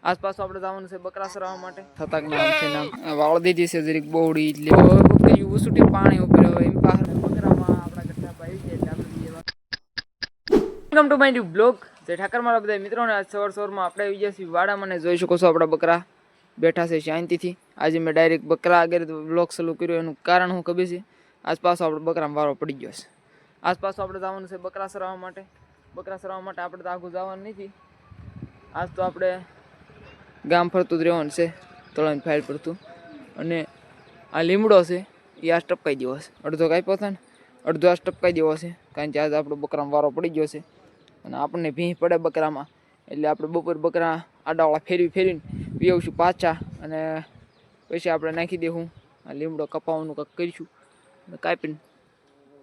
આસપાસ આપણે જવાનું છે બકરા ચરાવવા માટે. થતાક નામ છે નામ વાળ દીધી છે જરીક બોવડી એટલે બકરી ઉસુટી પાણી ઉપર એમ બહાર બકરામાં આપણા કરતા ભાઈ છે એટલે આપણે welcome to my new blog. જય ઠાકર મારા બધા મિત્રોને. આજ સવારમાં આપણે આવી ગયા છીએ વાડામાં ને જોઈ શકો છો આપણા બકરા બેઠા છે શાંતિથી. આજે મેં ડાયરેક્ટ બકરા આગળ બ્લોગ ચાલુ કર્યો એનું કારણ હું ખબર છે, આસપાસ આપણે બકરામાં વારો પડી ગયો છે. આસપાસ આપણે જવાનું છે બકરા ચરાવવા માટે. બકરા ચરાવવા માટે આપણે તો આગું જવાનું નથી. આજ તો આપણે ગામ ફરતું જ રહેવાનું છે, તળાવની ફાઇલ પડતું. અને આ લીમડો છે એ આજ ટપકાઈ દેવો છે. અડધો કાપ્યો હતો ને અડધો આજ ટપકાઈ દેવો છે, કારણ કે આજે આપણો બકરામાં વારો પડી ગયો છે. અને આપણને ભીં પડે બકરામાં એટલે આપણે બપોર બકરા આડાવાળા ફેરવીને પીવશું પાછા. અને પછી આપણે નાખી દેવું આ લીમડો કપાવાનું કંઈક કરીશું અને કાપીને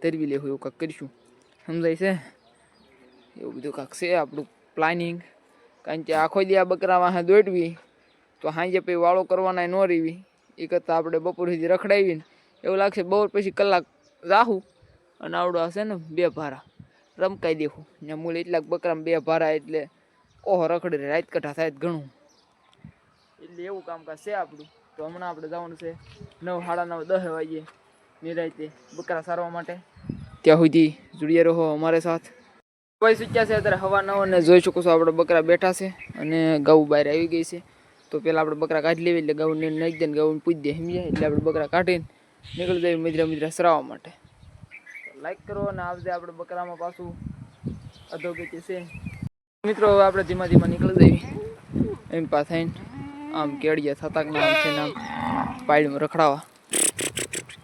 તરવી લેવું એવું કંઈક કરીશું. સમજાય છે? એવું બધું કાંક છે આપણું પ્લાનિંગ. કારણ કે આખો દી આ બકરામાં દોડવી તો સાંજે પછી વાળો કરવાના ન રહેવી. એ કરતાં આપણે બપોર સુધી રખડાવીને એવું લાગશે બપોર પછી કલાક રાહું અને આવડો હશે ને 2 ભારા રમકાઈ દેવું ને મૂળ એટલાક બકરામાં 2 ભારા એટલે ઓહો રખડે રાત કઠા થાય ઘણું. એટલે એવું કામકાજ છે આપણું. તો હમણાં આપણે જવાનું છે 9, સાડા 9, 10 વાગે નિરાંતે બકરા સારવા માટે. ત્યાં સુધી જોડ્યા રહો અમારે સાથ. કોઈ સૂચ્યા છે અત્યારે હવા 9 અને જોઈ શકો છો આપણે બકરા બેઠા છે અને ગૌ બહાર આવી ગઈ છે. તો પહેલાં આપણે બકરા કાઢી લેવી એટલે ગૌને નાખી દે ને ગૌને પૂછી દે સમજ્યા. એટલે આપણે બકરા કાઢીને નીકળી જઈએ મિદ્રા સરાવવા માટે. લાઈક કરો અને આવજે આપણે બકરામાં પાછું અધોગતિ છે મિત્રો. હવે આપણે ધીમા ધીમા નીકળી જઈએ એમ પા થઈને આમ કેળિયા થતાકના આમ થઈને આમ પાયડીમાં રખડાવા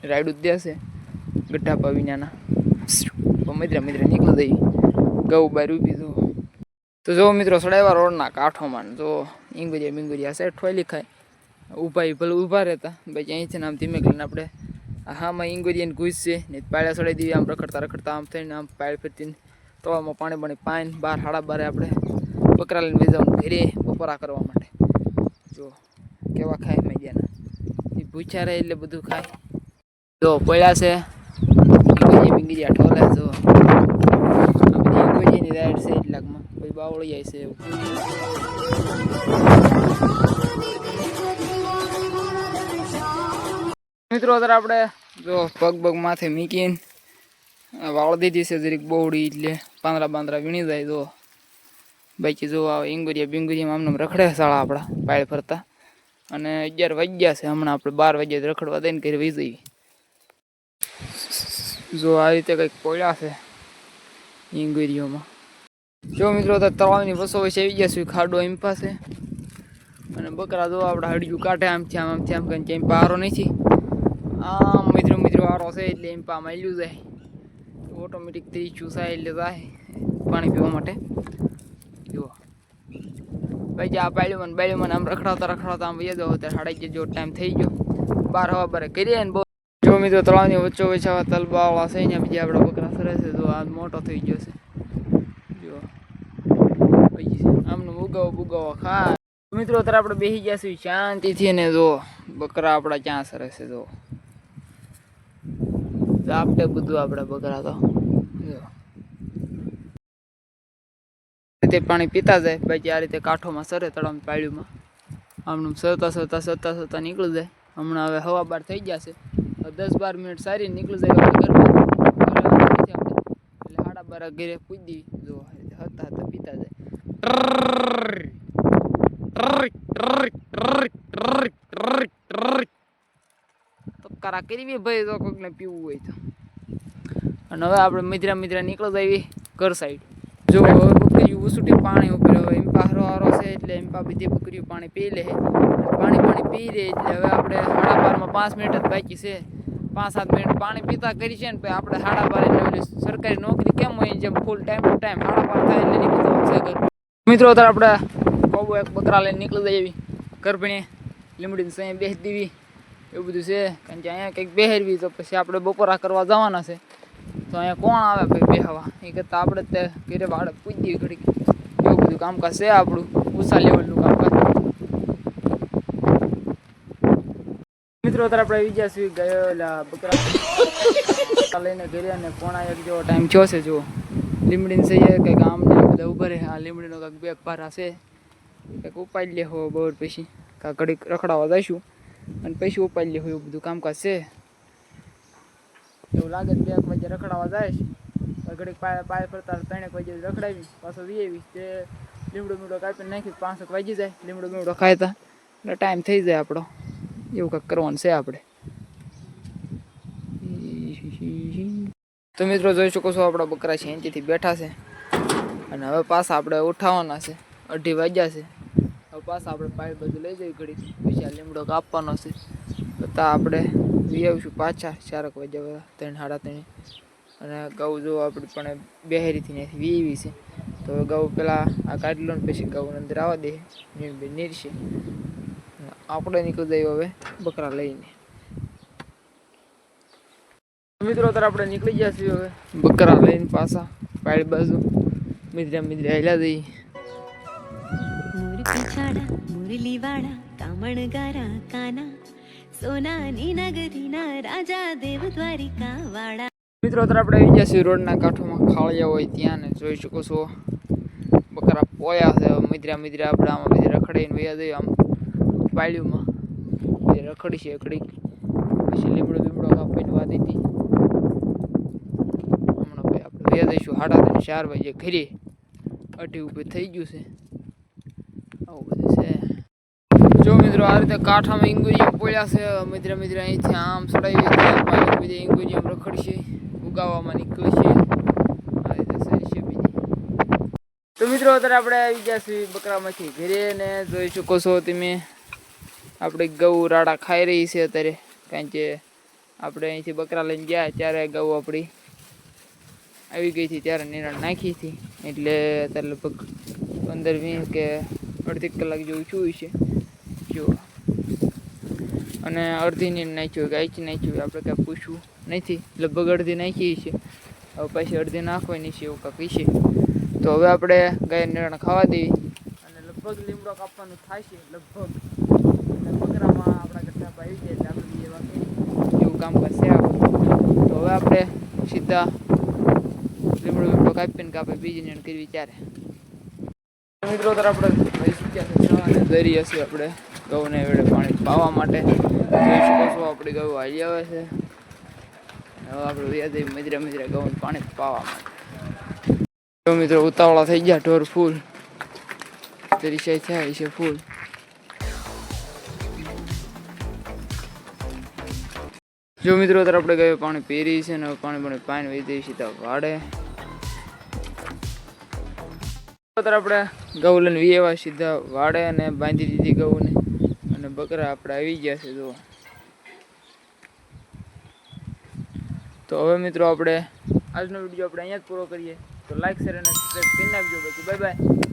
રાયડું જ દેશે ગઢા પાવીનાના. મિદ્રા નીકળી જઈએ ગૌ બહાર ઊભી જો. તો જો મિત્રો સડાવ્યા રોડના કાંઠોમાં જો ઈંગુરિયા છે ઠોયલી ખાય ઊભા ભલે ઊભા રહેતા ભાઈ અહીંથી આમ ધીમે કરીને આપણે હામાં ઈંગુરિયાને ઘૂસ છે ને પાળ્યા સડાઈ દીધી. આમ રખડતા આમ થઈને આમ પાળ ફરતીને તળાવમાં પાણી પાઈને 12, 12:30 આપણે બકરા લઈને વહી જવાનું ઘરે બપોરા કરવા માટે. જો કેવા ખાય મજાના એ ભૂખ્યા રહે એટલે બધું ખાય. જો પડ્યા છે ઈંગુરિયા ઠોલે જો ની રાઈડ છે એટલાકમાં પછી બાવળી જાય છે એવું. મિત્રો અત્યારે આપણે જો પગ માથે મીકીને વાળ દીધી છે જરીક બોવડી એટલે પાંદડા વીણી જાય. જો બાકી જો આવે ઈંગુરિયામાં આમને રખડે શાળા આપણા પાળ ફરતા. અને 11 વાગ્યા છે હમણાં આપણે 12 વાગ્યા રખડવા દઈને ઘરે વહી જઈએ. જો આ રીતે કંઈક પોળ્યા છે ઈંગુરિયામાં. જો મિત્રો તો તળાવની વસો વચ્ચે આવી ગયા છે ખાડો એમ પાસે. અને બકરા જો આપણે હડિયું કાઢે આમથી આમ કરીને ક્યાંય પારો નથી. આમ મિત્રો વારો છે એટલે એમ પા માલ્યું જાય ઓટોમેટિક 30 ચૂસાય એટલે જાય પાણી પીવા માટે. જુઓ પછી આ બાળ્યું આમ રખડાવતા આમ વહી જાવ. અત્યારે 11:30 જેવો ટાઈમ થઈ ગયો. 12 હવા કરીએ ને બહુ. જો મિત્રો તળાવની વચ્ચે આવા તલબાવાળા છે ને બીજા આપણા બકરા સરે છે. જો આ મોટો થઈ ગયો છે. જો આમનો બુગાવો ખા. મિત્રો અત્યારે આપણે બેસી ગયા છીએ શાંતિથી ને જો બકરા આપણા ક્યાં સરે છે. જો આપડે બધું આપડા બકરા તો રીતે પાણી પીતા જાય. બાકી આ રીતે કાંઠોમાં સરે તળાવની પાળીમાં આમનું સરતા નીકળી જાય. હમણાં હવે હવા 12 થઈ ગયા છે. 10-12 મિનિટ સારી નીકળી જાય એટલે 12:30 ઘરે પૂજી જો હતા પીતા જાય. તપકારા કરવી ભાઈ જો કોકને પીવું હોય તો. અને હવે આપણે મિદ્રા નીકળી જઈએ ઘર સાઈડ. જો બકરી ઉસુટી પાણી ઉપર એમ હારો છે એટલે એમ બધી બકરીઓ પાણી પી લે. પાણી પી લે એટલે હવે આપણે 12:30 5 મિનિટ જ બાકી છે. 5-7 મિનિટ પાણી પીતા કરી છે ને પછી આપણે 12:30 એટલે સરકારી નોકરી કેમ હોય જેમ ફૂલ ટાઈમ ટુ ટાઈમ 12:30 થાય એટલે નીકળી જવાનું છે. મિત્રો અત્યારે આપણે કોબો એક બકરા લઈને નીકળી જઈએ ગરભણી લીમડીને સહી બેસી દેવી એવું બધું છે. કારણ કે અહીંયા કંઈક બેહરવી તો પછી આપણે બપોરા કરવા જવાના છે. તો અહીંયા કોણ આવે ભાઈ બેહવા એ કરતાં આપણે તે ઘરે વાળે પૂછી દઈએ ઘડીક. એવું બધું કામકાજ છે આપણું ઊંચા લેવલનું કામકાજ. મિત્રો અત્યારે આપણે આવી ગયા છીએ ગયેલા બકરા લઈને ઘરે અને 1:45 જેવો ટાઈમ થયો છે. જો લીમડીને સહી કંઈક આમને બધા ઉભા રહે. આ લીમડીનો કંઈક 2 ભારા છે એક ઉપાડી લે હો બરોબર પછી કા ઘડીક રખડાવા જઈશું અને પછી ઉપાડી લે એવું બધું કામકાજ છે. એવું લાગે 2 વાગે રખડાવા જાય ઘડીક પાય ફરતા 3 વાગે રખડાવી પાછો 20 તે લીમડો કાપીને નાખી 5 વાગી જાય લીમડો ખાયતા એટલે ટાઈમ થઈ જાય આપણો. એવું કંઈક કરવાનું છે આપણે. તો મિત્રો જોઈ શકો છો આપણા બકરા શાંતિથી બેઠા છે અને હવે પાછા આપણે ઉઠાવવાના છે. 2:30 વાગ્યા છે. હવે પાછા આપણે પાય બધું લઈ જઈ ઘડી પછી આ લીમડો કાપવાનો છે. તો આપણે વી આવીશું પાછા 4 વાગ્યા 3 સાડા 3 અને ગૌ જો આપણી પણ બેહેરીથી ત્યાંથી વીવી છે. તો ગૌ પેલા આ કાઢી લો ને પછી ગૌ અંદર આવવા દે નીરશે. આપણે નીકળી જઈએ હવે બકરા લઈને. મિત્રો અત્યારે આપણે નીકળી ગયા છીએ હવે બકરા લઈને પાછા પાડી બાજુ મિદ્રા હેલા જઈએ. મુરલી વાળા કામણ ગારા કાના સોનાની નગરીના રાજા દેવ દ્વારિકા વાળા. મિત્રો અત્યારે આપણે આવી ગયા છીએ રોડના કાંઠોમાં ખાળિયા હોય ત્યાં ને જોઈ શકો છો બકરા પોયા છે. મિદ્રા આપણે આમાં બધી રખડીને વયા જઈએ આમ પાળ્યુંમાં રખડી છે ઘડીક પછી લીમડો કાપીને વાત હતી. હમણાં ભાઈ આપણે વયા જઈશું 3:30 4 વાગે ઘરે. 2 ઉપર થઈ ગયું છે. આવું બધું છે. જો મિત્રો આ રીતે કાંઠામાં ઇંગુરિયમ પોળ્યા છે. મિદ્રા અહીંથી આમ ચડાવી બધી ઇંગુરિયમ રખડશે ઉગાવવામાં નીકળશે. આ રીતે સરશે બીજી. તો મિત્રો અત્યારે આપણે આવી ગયા છીએ બકરામાંથી ઘરે ને જોઈ શકો છો તમે આપણે ગૌ રાડા ખાઈ રહી છે અત્યારે. કારણ કે આપણે અહીંથી બકરા લઈને ગયા ત્યારે ગૌ આપણી આવી ગઈ હતી ત્યારે નિરાણ નાખી હતી એટલે અત્યારે લગભગ 15-20 કે અડધી કલાક જેવું છું છે જો. અને અડધી નીર નાખ્યું ગાયચી નાખ્યું આપણે કાંઈ પૂછવું નથી. લગભગ અડધી નાખી છે. હવે પછી અડધી નાખવાની છે એવું કાંઈક છે. તો હવે આપણે ગાય નિરાણ ખાવા દેવી અને લગભગ લીમડો કાપવાનું થાય છે લગભગ. અને બકરામાં આપણા ગઠ્ઠા ભાઈ જાય એટલે આપણે એવા એવું કામકાજ છે આપણું. તો હવે આપણે સીધા લીમડો કાપીને આપણે બીજી નીણ કરવી ત્યારે. મિત્રો તરફ આપણે દરિયા છીએ આપણે ગૌને વેળે પાણી પાવા માટે. જોઈ શકો છો આપણી ગૌ હાલી આવે છે. હવે આપણે વ્યાજ મિદ્રા ગૌને પાણી પાવા માટે. જો મિત્રો ઉતાવળા થઈ ગયા ઢોર ફૂલ દરિયા થાય છે ફૂલ. જો મિત્રો તરફ આપણે ગયો પાણી પી રહી છે ને પાણી વહી દઈએ સીધા વાડે. આપણે ગૌ લઈને વીએવા સીધા વાડે અને બાંધી દીધી ગૌને અને બકરા આપણે આવી ગયા છે જો. તો હવે મિત્રો આપણે આજનો વિડીયો આપણે અહીંયા જ પૂરો કરીએ. તો લાઈક શેર અને સબસ્ક્રાઈબ કરી નાખજો. Bye bye.